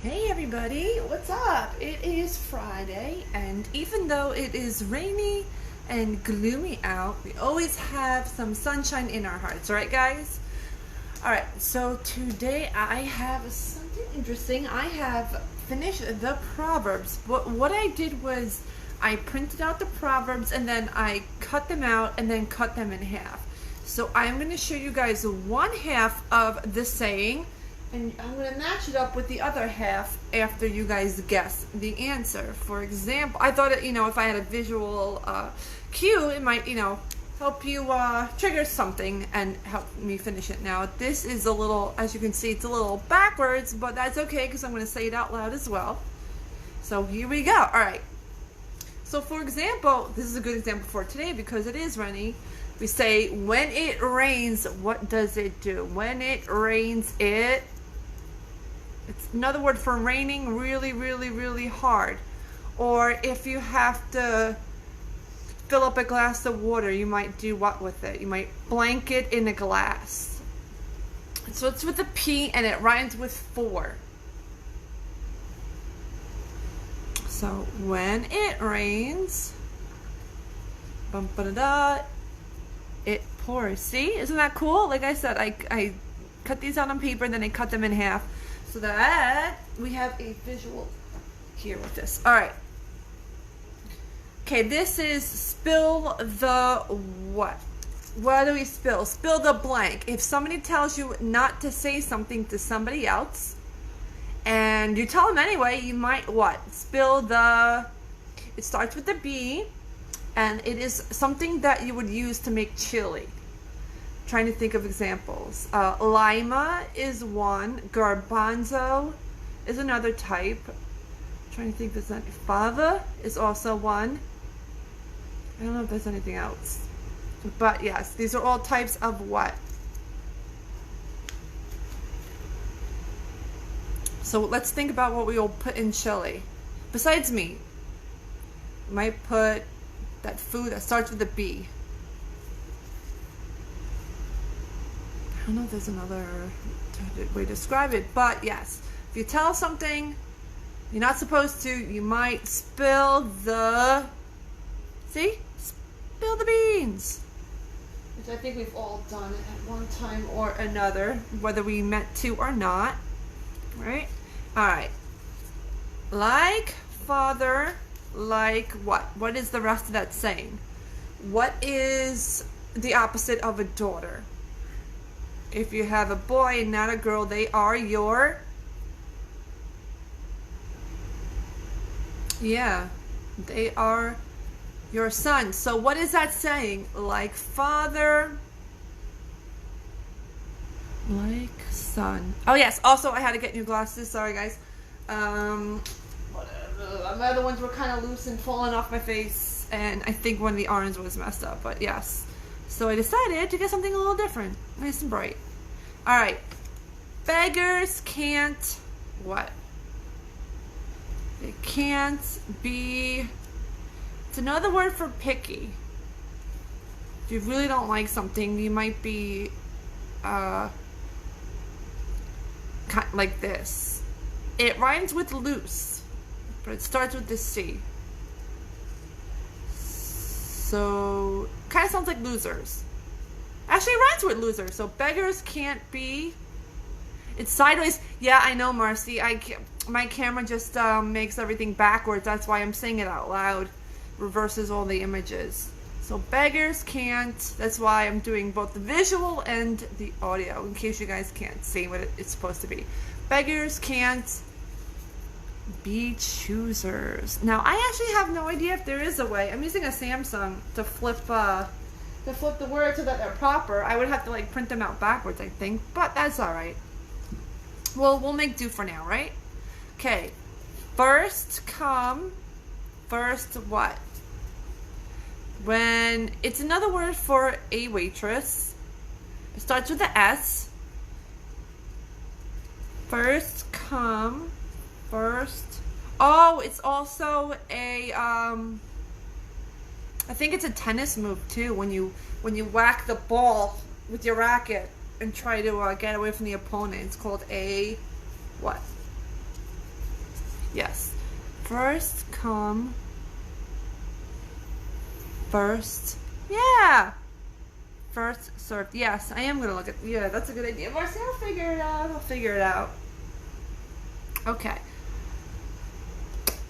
Hey everybody, what's up? It is Friday, and even though it is rainy and gloomy out, we always have some sunshine in our hearts, right guys? Alright, so today I have something interesting. I have finished the Proverbs, but what I did was I printed out the Proverbs and then I cut them out and then cut them in half. So I'm going to show you guys one half of the saying, and I'm going to match it up with the other half after you guys guess the answer. For example, I thought, if I had a visual cue, it might, help you trigger something and help me finish it. Now, this is a little, as you can see, it's a little backwards, but that's okay because I'm going to say it out loud as well. So here we go. All right. So for example, this is a good example for today because it is rainy. We say, when it rains, what does it do? When it rains, it's another word for raining really, really, really hard. Or if you have to fill up a glass of water, you might do what with it? You might blank it in a glass. So it's with a P and it rhymes with for. So when it rains, it pours. See, isn't that cool? Like I said, I cut these out on paper and then I cut them in half so that we have a visual here with this. All right. Okay, this is spill the what? What do we spill? Spill the blank. If somebody tells you not to say something to somebody else and you tell them anyway, you might what? Spill the, it starts with the B. And it is something that you would use to make chili. Trying to think of examples. Lima is one. Garbanzo is another type. Trying to think if there's any. Fava is also one. I don't know if there's anything else. But yes, these are all types of what? So let's think about what we will put in chili. Besides meat. Might put that food that starts with a B. I don't know if there's another way to describe it, but yes, if you tell something you're not supposed to, you might spill the, see? Spill the beans. Which I think we've all done at one time or another, whether we meant to or not, right? All right. Like father, like what? What is the rest of that saying? What is the opposite of a daughter? If you have a boy and not a girl, they are your, yeah, they are your son. So what is that saying? Like father, like son. Oh yes, also I had to get new glasses, sorry guys. My other ones were kind of loose and falling off my face, and I think one of the orange was messed up, but yes. So I decided to get something a little different, nice and bright. All right, beggars can't what? They can't be, it's another word for picky. If you really don't like something, you might be like this. It rhymes with loose, but it starts with the C. So, kind of sounds like losers. Actually, it rhymes with loser. So, beggars can't be. It's sideways. Yeah, I know, Marcy. My camera just makes everything backwards. That's why I'm saying it out loud. Reverses all the images. So, beggars can't. That's why I'm doing both the visual and the audio, in case you guys can't see what it's supposed to be. Beggars can't be choosers. Now, I actually have no idea if there is a way. I'm using a Samsung to flip the words so that they're proper. I would have to like print them out backwards, I think, but that's all right. Well, we'll make do for now, right? Okay. First come, first what? When it's another word for a waitress. It starts with the S. First come, first. Oh, it's also a I think it's a tennis move too, when you whack the ball with your racket and try to get away from the opponent. It's called a what? Yes. First come, first. Yeah. First served. Yes, I am going to look at. Yeah, that's a good idea. Marcy, I'll figure it out. I'll figure it out. Okay.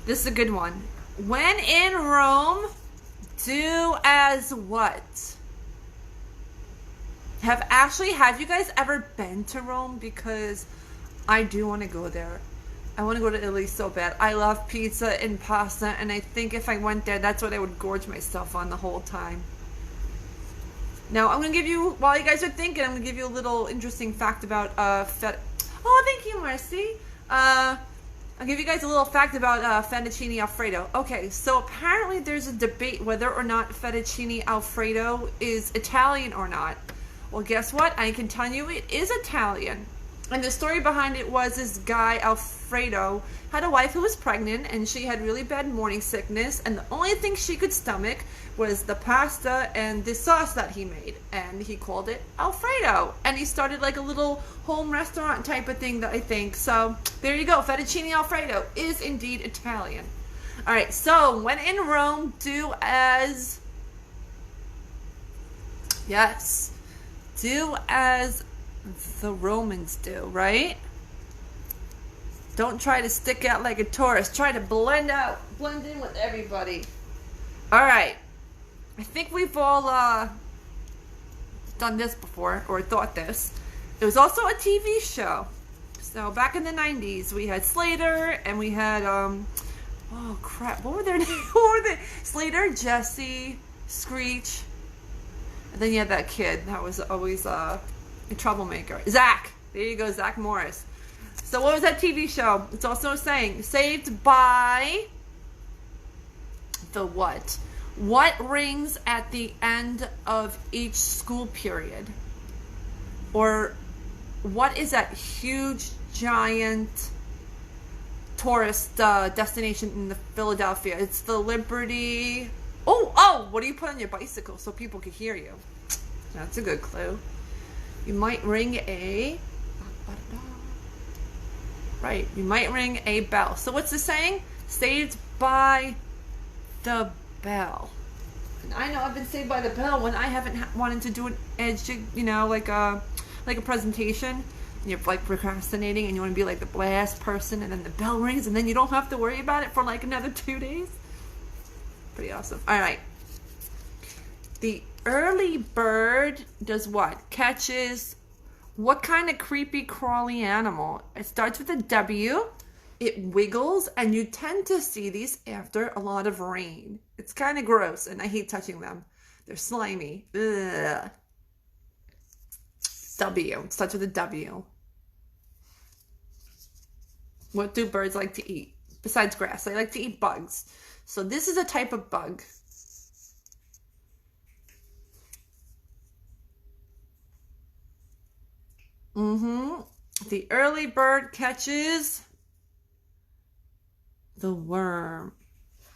This is a good one. When in Rome, do as what? Have you guys ever been to Rome? Because I do want to go there. I want to go to Italy so bad. I love pizza and pasta, and I think if I went there, that's what I would gorge myself on the whole time. Now, I'm going to give you, while you guys are thinking, I'm going to give you a little interesting fact about Oh, thank you, Marcy. I'll give you guys a little fact about fettuccine alfredo. Okay, so apparently there's a debate whether or not fettuccine alfredo is Italian or not. Well, guess what? I can tell you it is Italian. And the story behind it was this guy, Alfredo, had a wife who was pregnant, and she had really bad morning sickness, and the only thing she could stomach was the pasta and the sauce that he made, and he called it Alfredo, and he started like a little home restaurant type of thing, that I think. So there you go. Fettuccine Alfredo is indeed Italian. All right, so when in Rome, do as... Yes. Do as the Romans do, right? Don't try to stick out like a tourist. Try to blend in with everybody. All right. I think we've all done this before, or thought this. It was also a TV show. So back in the 90s, we had Slater, and we had, oh crap, what were their names? What were they? Slater, Jesse, Screech, and then you had that kid that was always a troublemaker. Zach. There you go, Zach Morris. So what was that TV show? It's also saying, saved by the what? What rings at the end of each school period? Or what is that huge, giant tourist destination in the Philadelphia? It's the Liberty... Oh, what do you put on your bicycle so people can hear you? That's a good clue. You might ring a... Right, you might ring a bell. So what's the saying? Saved by the bell. And I know I've been saved by the bell when I haven't wanted to do an edge, like a presentation. And you're like procrastinating, and you want to be like the last person, and then the bell rings, and then you don't have to worry about it for like another 2 days. Pretty awesome. All right. The early bird does what? Catches what kind of creepy crawly animal? It starts with a W. It wiggles, and you tend to see these after a lot of rain. It's kind of gross, and I hate touching them. They're slimy. Ugh. W. It starts with a W. What do birds like to eat? Besides grass, they like to eat bugs. So this is a type of bug. The early bird catches the worm.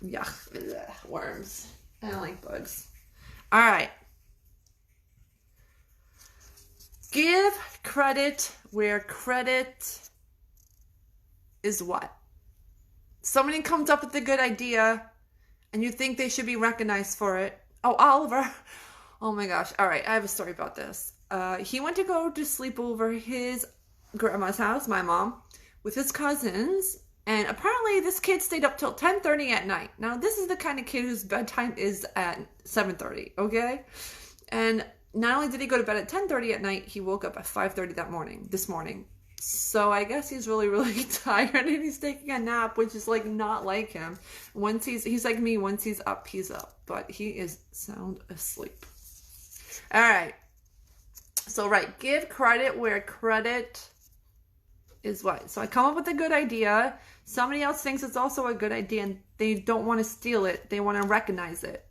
Yuck. Ugh, worms. I don't like bugs. All right. Give credit where credit is what? Somebody comes up with a good idea, and you think they should be recognized for it. Oh, Oliver. Oh my gosh. All right, I have a story about this. He went to go to sleep over his grandma's house, my mom, with his cousins, and apparently this kid stayed up till 10:30 at night. Now, this is the kind of kid whose bedtime is at 7:30, okay? And not only did he go to bed at 10:30 at night, he woke up at 5:30 this morning. So I guess he's really, really tired, and he's taking a nap, which is like not like him. Once he's like me, once he's up, but he is sound asleep. All right. So, right, give credit where credit is what? So I come up with a good idea. Somebody else thinks it's also a good idea, and they don't want to steal it. They want to recognize it.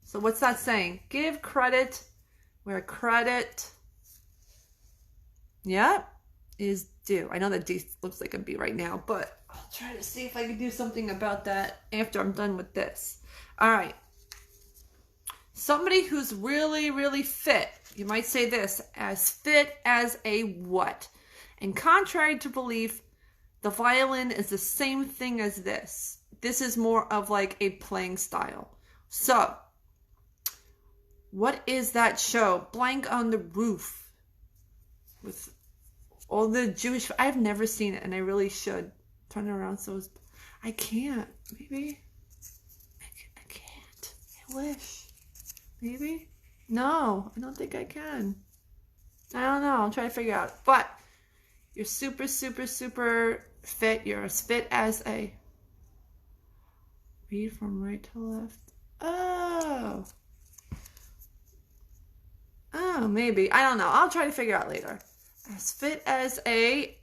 So what's that saying? Give credit where credit, is due. I know that D looks like a B right now, but I'll try to see if I can do something about that after I'm done with this. All right. Somebody who's really, really fit. You might say this, as fit as a what? And contrary to belief, The violin is the same thing as this. This is more of like a playing style. So, what is that show? Blank on the Roof. With all the Jewish... I've never seen it, and I really should. Turn it around so it's... I can't. Maybe. I can't. I wish. Maybe? No, I don't think I can. I don't know. I'll try to figure it out. But you're super, super, super fit. You're as fit as a... Read from right to left. Oh. Oh, maybe. I don't know. I'll try to figure out later. As fit as a...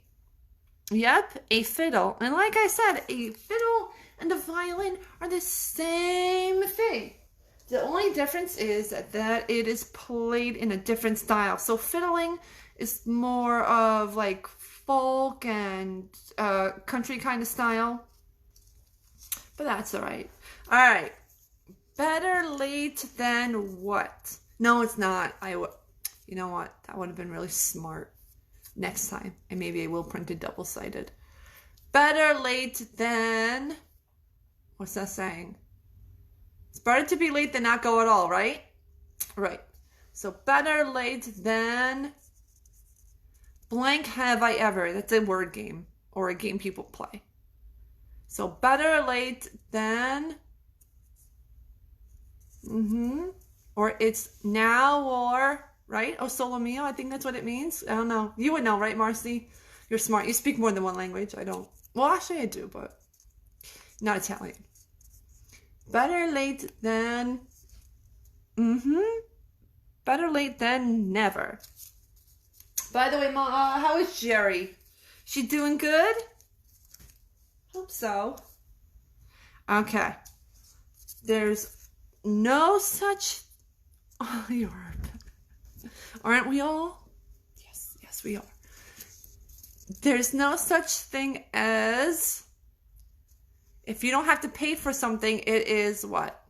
Yep, a fiddle. And like I said, a fiddle and a violin are the same thing. The only difference is that it is played in a different style. So fiddling is more of like folk and country kind of style. But that's all right. All right. Better late than what? No, it's not. You know what? That would have been really smart. Next time. And maybe I will print it double-sided. Better late than... What's that saying? It's better to be late than not go at all, right? Right. So better late than... Blank have I ever. That's a word game. Or a game people play. So better late than... Or it's now or... Right? Oh, solo mio. I think that's what it means. I don't know. You would know, right, Marcy? You're smart. You speak more than one language. I don't. Well, actually, I do, but not Italian. Better late than... Better late than never. By the way, Ma, how is Jerry? She doing good? Hope so. Okay. There's no such... Oh, you're... Aren't we all? Yes, we are. There's no such thing as... If you don't have to pay for something, it is what?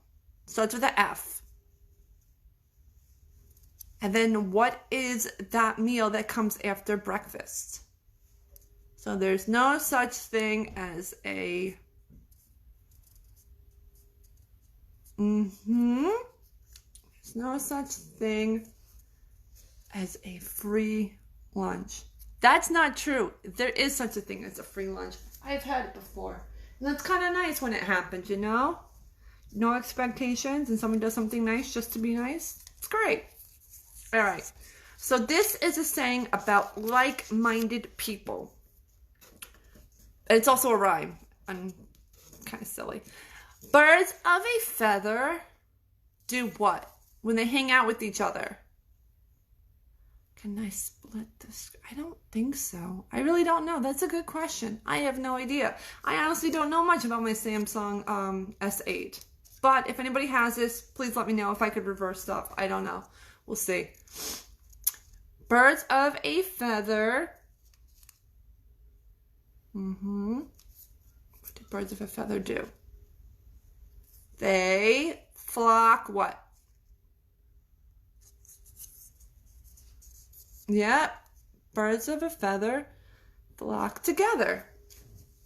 Starts with an F. And then what is that meal that comes after breakfast? So there's no such thing as a... There's no such thing as a free lunch. That's not true. There is such a thing as a free lunch. I've had it before. And that's kind of nice when it happens, you know? No expectations and someone does something nice just to be nice. It's great. All right. So this is a saying about like-minded people. It's also a rhyme. I'm kind of silly. Birds of a feather do what when they hang out with each other? Can I split this? I don't think so. I really don't know. That's a good question. I have no idea. I honestly don't know much about my Samsung S8. But if anybody has this, please let me know if I could reverse stuff. I don't know. We'll see. Birds of a feather. What do birds of a feather do? They flock what? Yep. Birds of a feather flock together.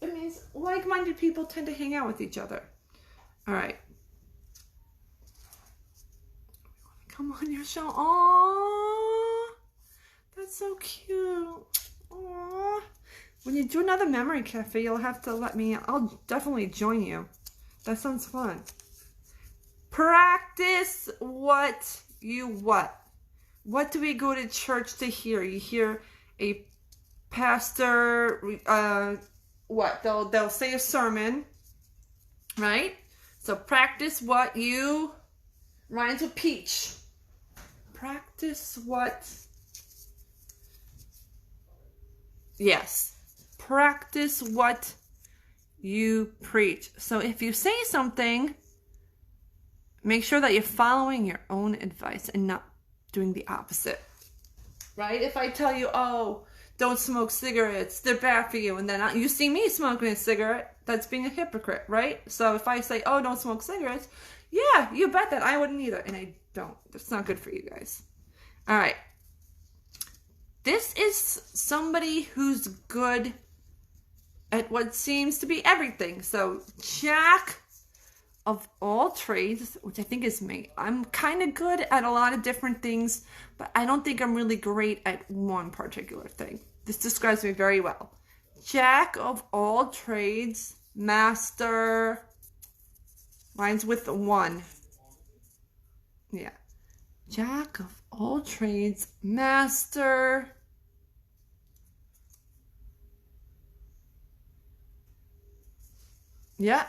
It means like-minded people tend to hang out with each other. All right. Come on your show. Aww. That's so cute. Aww. When you do another memory cafe, you'll have to let me. I'll definitely join you. That sounds fun. Practice what you what? What do we go to church to hear? You hear a pastor, what? They'll say a sermon, right? So practice what you, rhymes with peach. Practice what? Yes. Practice what you preach. So if you say something, make sure that you're following your own advice and not doing the opposite, right? If I tell you, oh, don't smoke cigarettes, they're bad for you, and then you see me smoking a cigarette, that's being a hypocrite, right? So if I say, oh, don't smoke cigarettes, yeah, you bet that I wouldn't either, and I don't. That's not good for you guys. All right. This is somebody who's good at what seems to be everything. So jack of all trades, which I think is me. I'm kind of good at a lot of different things, but I don't think I'm really great at one particular thing. This describes me very well. Jack of all trades, master. Mine's with the one. Yeah. Jack of all trades, master. Yeah.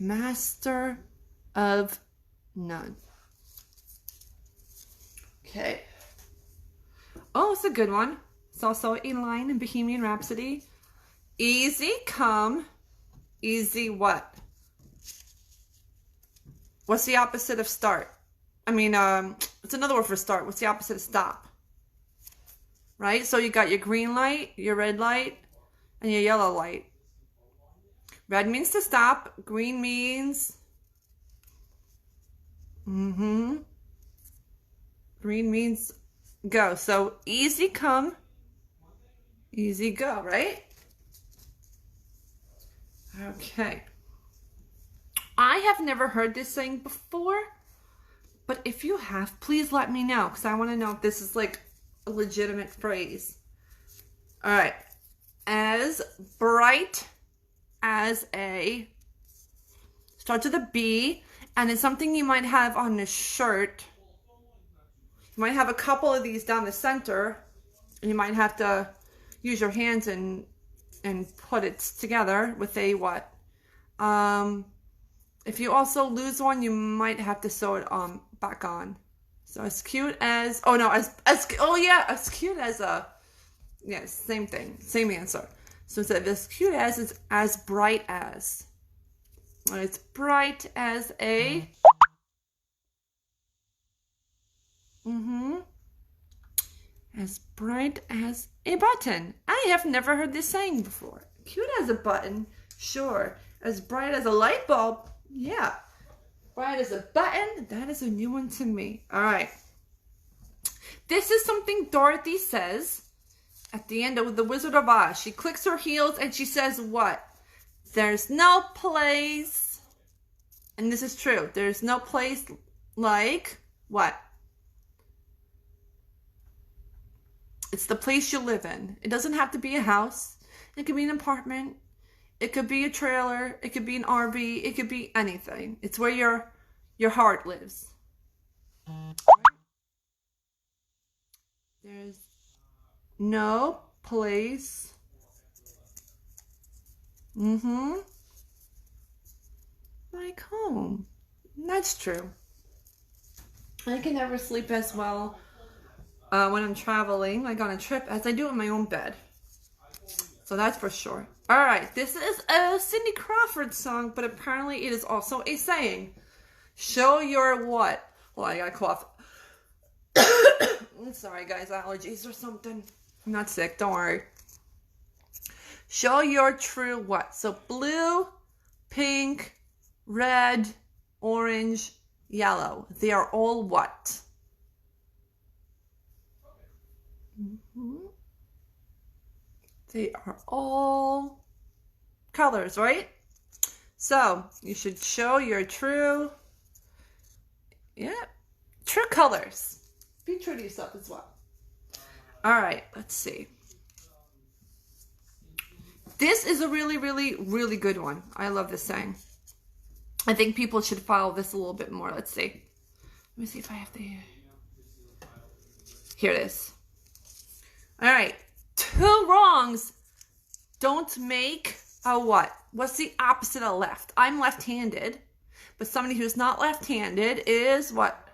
Master of none. Okay. Oh, it's a good one. It's also a line in Bohemian Rhapsody. Easy come, easy what? What's the opposite of start? I mean, it's another word for start. What's the opposite of stop? Right? So you got your green light, your red light, and your yellow light. Red means to stop. Green means... Green means go. So easy come, easy go, right? Okay. I have never heard this saying before, but if you have, please let me know, because I want to know if this is like a legitimate phrase. All right. As bright as a, starts with a B, and it's something you might have on a shirt. You might have a couple of these down the center, and you might have to use your hands and put it together with a what? If you also lose one, you might have to sew it back on. So as cute as, oh no, as cute as a, yeah, same thing, same answer. So it's as cute as is as bright as. It's bright as a, as bright as a button. I have never heard this saying before. Cute as a button, sure. As bright as a light bulb, yeah. Bright as a button, that is a new one to me. All right. This is something Dorothy says at the end of The Wizard of Oz. She clicks her heels and she says what? There's no place, and this is true, there's no place like what? It's the place you live in. It doesn't have to be a house. It could be an apartment. It could be a trailer. It could be an RV. It could be anything. It's where your heart lives. There's no place. Like home. That's true. I can never sleep as well when I'm traveling, like on a trip, as I do in my own bed. So that's for sure. All right, this is a Cindy Crawford song, but apparently it is also a saying. Show your what? Well, I got a cough. I'm sorry, guys, allergies or something. I'm not sick, don't worry. Show your true what? So blue, pink, red, orange, yellow. They are all what? They are all colors, right? So you should show your true colors. Be true to yourself as well. All right, let's see. This is a really, really, really good one. I love this saying. I think people should follow this a little bit more. Let's see. Let me see if I have the... Here it is. All right. 2 wrongs don't make a what? What's the opposite of left? I'm left-handed, but somebody who's not left-handed is what?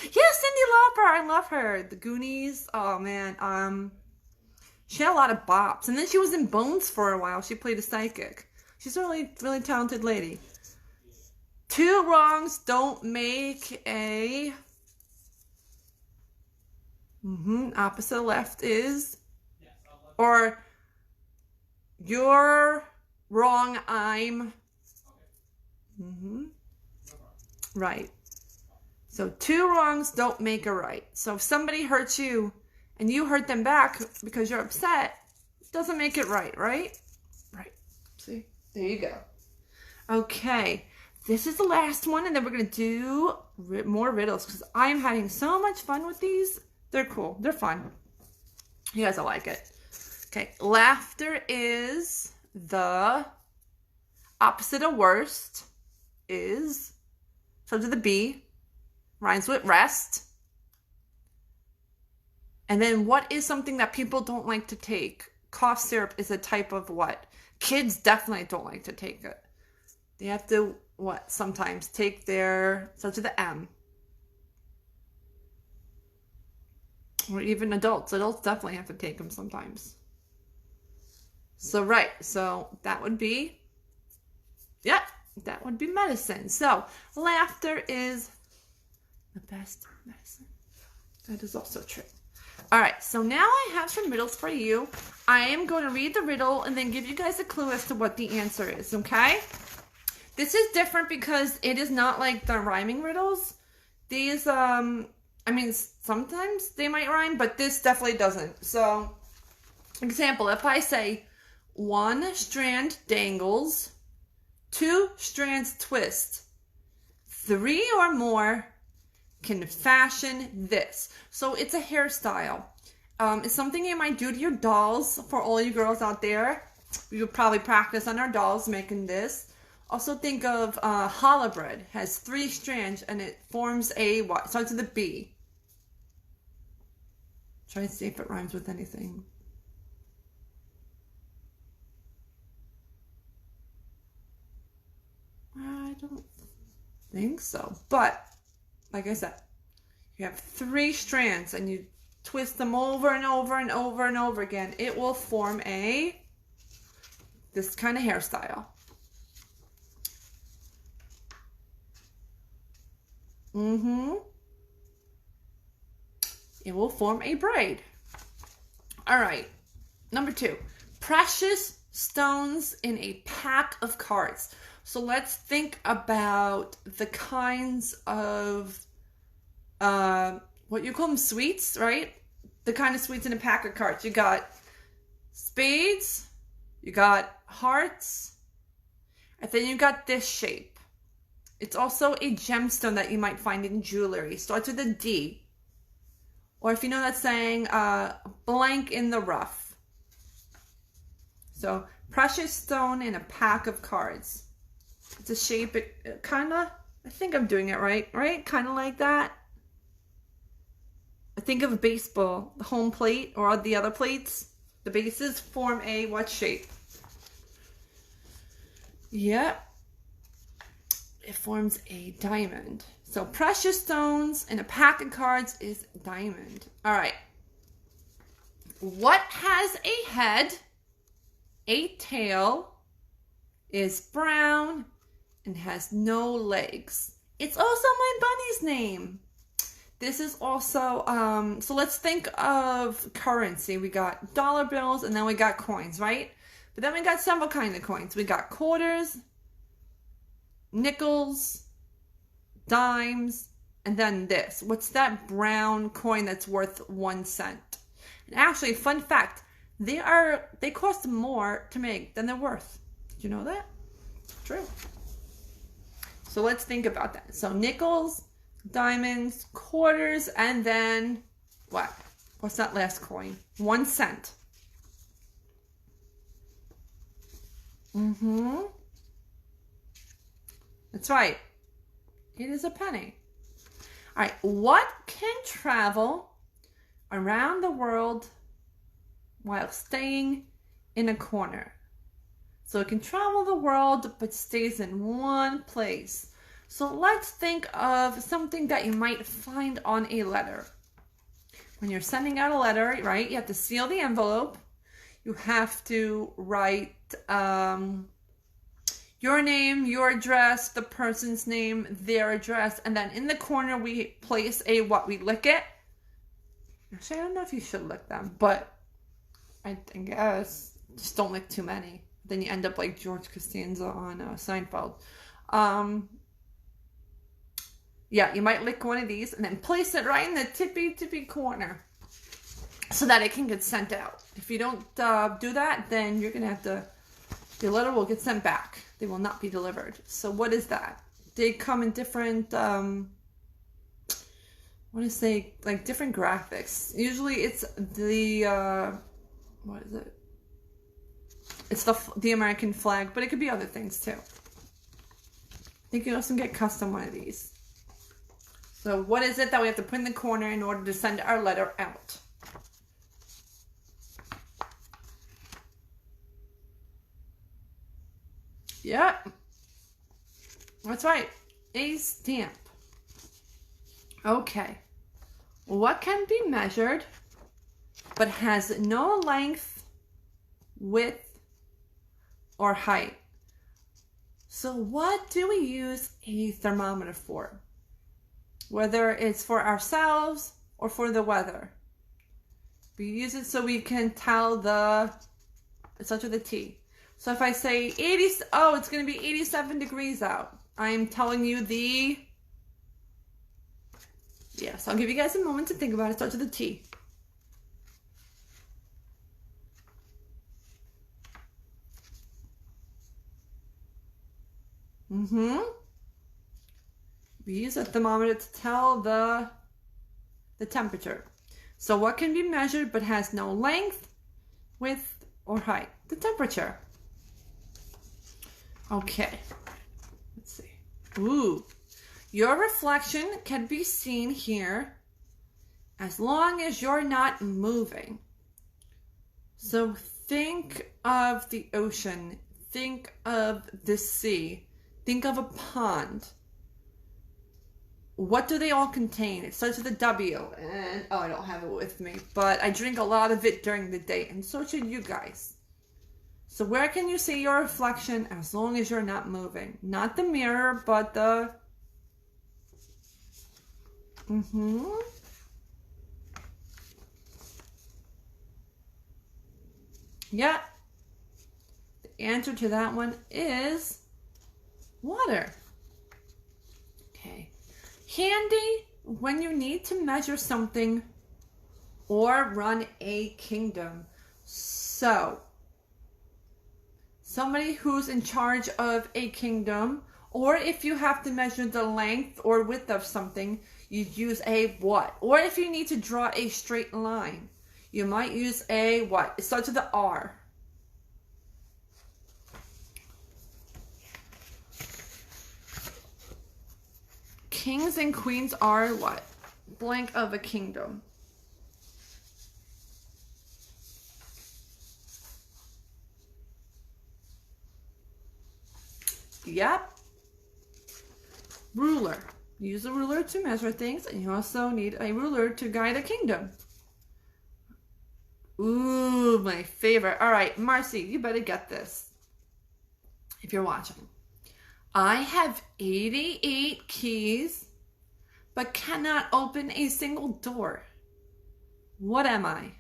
Yes, Cyndi Lauper. I love her. The Goonies. Oh man. She had a lot of bops, and then she was in Bones for a while. She played a psychic. She's a really, really talented lady. 2 wrongs don't make a. Opposite of left is. Or you're wrong, I'm right. So 2 wrongs don't make a right. So if somebody hurts you and you hurt them back because you're upset, doesn't make it right, right? Right. See? There you go. Okay. This is the last one, and then we're going to do more riddles because I'm having so much fun with these. They're cool. They're fun. You guys will like it. Okay. Laughter is the opposite of worst is, starts with a B, rhymes with rest. And then what is something that people don't like to take? Cough syrup is a type of what? Kids definitely don't like to take it. They have to, what, sometimes take their, starts with the M. Or even adults. Adults definitely have to take them sometimes. So, right. So, that would be, yeah, that would be medicine. So, laughter is the best medicine. That is also true. All right, so now I have some riddles for you. I am going to read the riddle and then give you guys a clue as to what the answer is, okay? This is different because it is not like the rhyming riddles. These, I mean, sometimes they might rhyme, but this definitely doesn't. So, example, if I say, 1 strand dangles, 2 strands twist, 3 or more can fashion this. So it's a hairstyle. It's something you might do to your dolls. For all you girls out there, we would probably practice on our dolls making this. Also think of challah bread. Has 3 strands and it forms a what? Starts with a B. Try to see if it rhymes with anything. I don't think so, but like I said, you have 3 strands and you twist them over and over and over and over again. It will form this kind of hairstyle. It will form a braid. All right. Number 2, precious stones in a pack of cards. So let's think about the kinds of, what you call them, sweets, right? The kind of sweets in a pack of cards. You got spades, you got hearts, and then you got this shape. It's also a gemstone that you might find in jewelry. Starts with a D. Or if you know that saying, blank in the rough. So, precious stone in a pack of cards. It's a shape, it kind of, I think I'm doing it right? Kind of like that. I think of baseball, the home plate or the other plates. The bases form a what shape? Yep. It forms a diamond. So precious stones in a pack of cards is diamond. All right. What has a head, a tail, is brown, and has no legs? It's also my bunny's name. This is also, so let's think of currency. We got dollar bills and then we got coins, right? But then we got several kinds of coins. We got quarters, nickels, dimes, and then this. What's that brown coin that's worth 1 cent? And actually, fun fact, they cost more to make than they're worth. Did you know that? True. So let's think about that. So nickels, diamonds, quarters, and then what? What's that last coin? 1 cent. That's right. It is a penny. All right. What can travel around the world while staying in a corner? So it can travel the world but stays in one place. So let's think of something that you might find on a letter. When you're sending out a letter, right, you have to seal the envelope. You have to write your name, your address, the person's name, their address, and then in the corner we place a what? We lick it. Actually, I don't know if you should lick them, but I guess just don't lick too many. Then you end up like George Costanza on Seinfeld. Yeah, you might lick one of these and then place it right in the tippy corner. so that it can get sent out. If you don't do that, then you're going to have to, your letter will get sent back. They will not be delivered. So what is that? They come in different, I want to say, like different graphics. Usually it's the, what is it? It's the American flag, but it could be other things too. I think you also get custom one of these. So what is it that we have to put in the corner in order to send our letter out? Yep. That's right. A stamp. Okay. What can be measured but has no length, width, or height? So what do we use a thermometer for? Whether it's for ourselves or for the weather. We use it so we can tell it starts with a T. So if I say it's going to be 87 degrees out. I'm telling you yes, I'll give you guys a moment to think about it. It starts with a T. We use a thermometer to tell the temperature. So what can be measured but has no length, width, or height? The temperature. Okay. Let's see. Ooh. Your reflection can be seen here as long as you're not moving. So think of the ocean. Think of the sea. Think of a pond. What do they all contain? It starts with a W. And, I don't have it with me. But I drink a lot of it during the day. And so should you guys. So where can you see your reflection as long as you're not moving? Not the mirror, but the... Yeah. The answer to that one is water. Okay. Handy when you need to measure something or run a kingdom. So, somebody who's in charge of a kingdom, or if you have to measure the length or width of something, you use a what? Or if you need to draw a straight line, you might use a what? It starts with the R. Kings and queens are what? Blank of a kingdom. Yep. Ruler. Use a ruler to measure things, and you also need a ruler to guide a kingdom. Ooh, my favorite. All right, Marcy, you better get this if you're watching. I have 88 keys, but cannot open a single door. What am I? It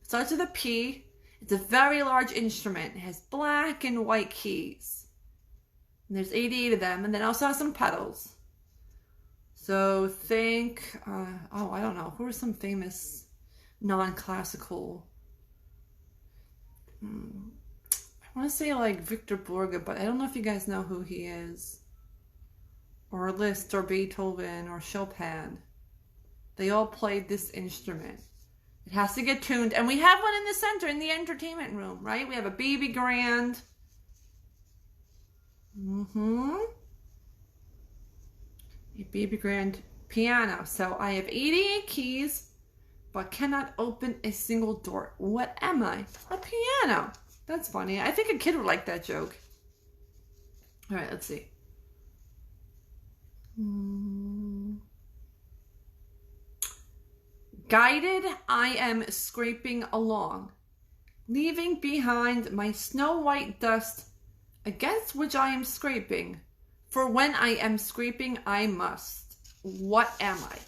starts with a P. It's a very large instrument. It has black and white keys. And there's 88 of them, and then also has some pedals. So think, I don't know. Who are some famous non-classical? I want to say like Victor Borge, but I don't know if you guys know who he is. Or Liszt, or Beethoven, or Chopin. They all played this instrument. It has to get tuned. And we have one in the center, in the entertainment room, right? We have a baby grand. A baby grand piano. So I have 88 keys, but cannot open a single door. What am I? A piano. That's funny. I think a kid would like that joke. All right, let's see. Guided, I am scraping along, leaving behind my snow white dust, against which I am scraping. For when I am scraping, I must. What am I?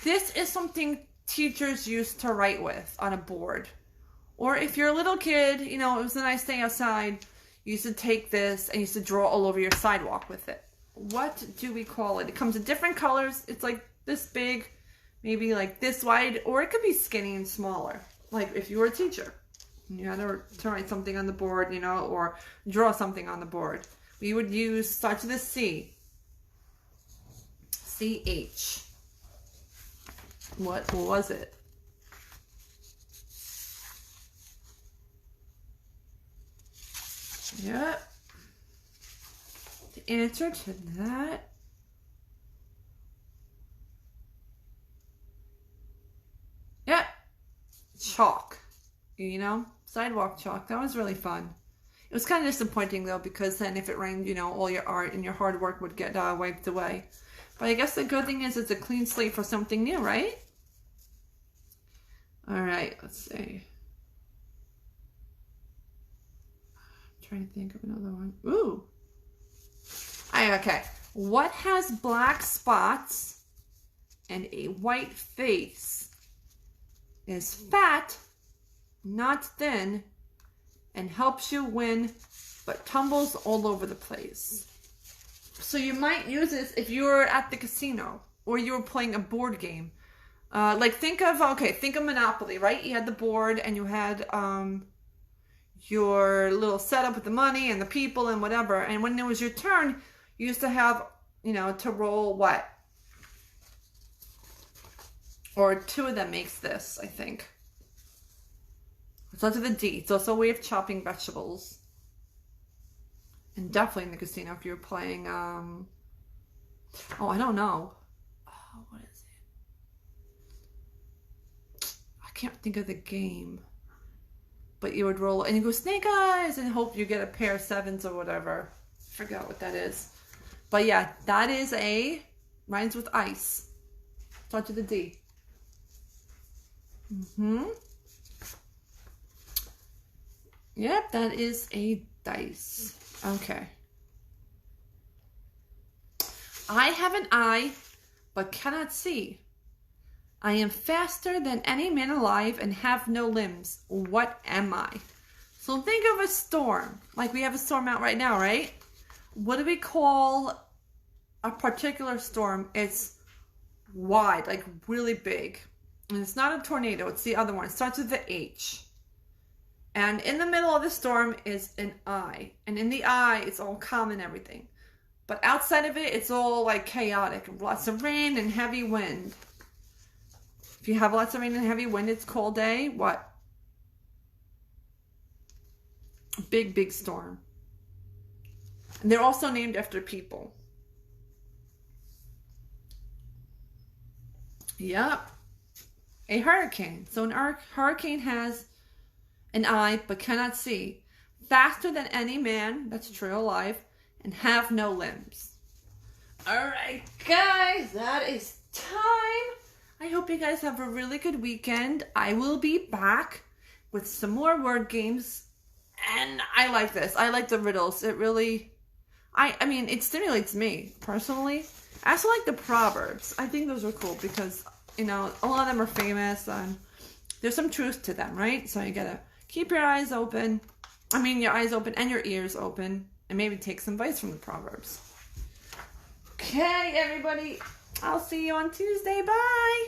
This is something teachers used to write with on a board. Or if you're a little kid, you know, it was a nice day outside, you used to take this and you used to draw all over your sidewalk with it. What do we call it? It comes in different colors. It's like this big. maybe like this wide, or it could be skinny and smaller. Like if you were a teacher, and you had to write something on the board, you know, or draw something on the board. We would use, start with a C. CH. What was it? Yep. The answer to that. Yep. Chalk. You know? Sidewalk chalk. That was really fun. It was kind of disappointing though, because then if it rained, you know, all your art and your hard work would get wiped away. But I guess the good thing is it's a clean slate for something new, right? All right, let's see. I'm trying to think of another one. Ooh. Okay. What has black spots and a white face, is fat, not thin, and helps you win, but tumbles all over the place? So you might use this if you were at the casino or you were playing a board game. Like think of Monopoly, right? You had the board and you had your little setup with the money and the people and whatever. And when it was your turn, you used to have, you know, to roll what? Or two of them makes this, I think. So to the D. It's also a way of chopping vegetables. And definitely in the casino if you're playing, oh, I don't know. Oh, what is it? I can't think of the game. But you would roll, and you go snake eyes, and hope you get a pair of sevens or whatever. I forgot what that is. But yeah, that is rhymes with ice. Start to the D. Yep, that is a dice. Okay. I have an eye, but cannot see. I am faster than any man alive and have no limbs. What am I? So think of a storm. Like we have a storm out right now, right? What do we call a particular storm? It's wide, like really big. And it's not a tornado, it's the other one. It starts with the H. And in the middle of the storm is an eye. And in the eye, it's all calm and everything. But outside of it, it's all like chaotic. Lots of rain and heavy wind. If you have lots of rain and heavy wind, it's called a what? Big, big storm. And they're also named after people. Yep. A hurricane. So an hurricane has an eye, but cannot see. Faster than any man, that's true, alive, and have no limbs. Alright, guys, that is time. I hope you guys have a really good weekend. I will be back with some more word games. And I like this. I like the riddles. It really, I mean, it stimulates me, personally. I also like the proverbs. I think those are cool because, you know, a lot of them are famous and there's some truth to them, right? So you gotta keep your eyes open. I mean, your eyes open and your ears open. And maybe take some advice from the proverbs. Okay, everybody. I'll see you on Tuesday. Bye.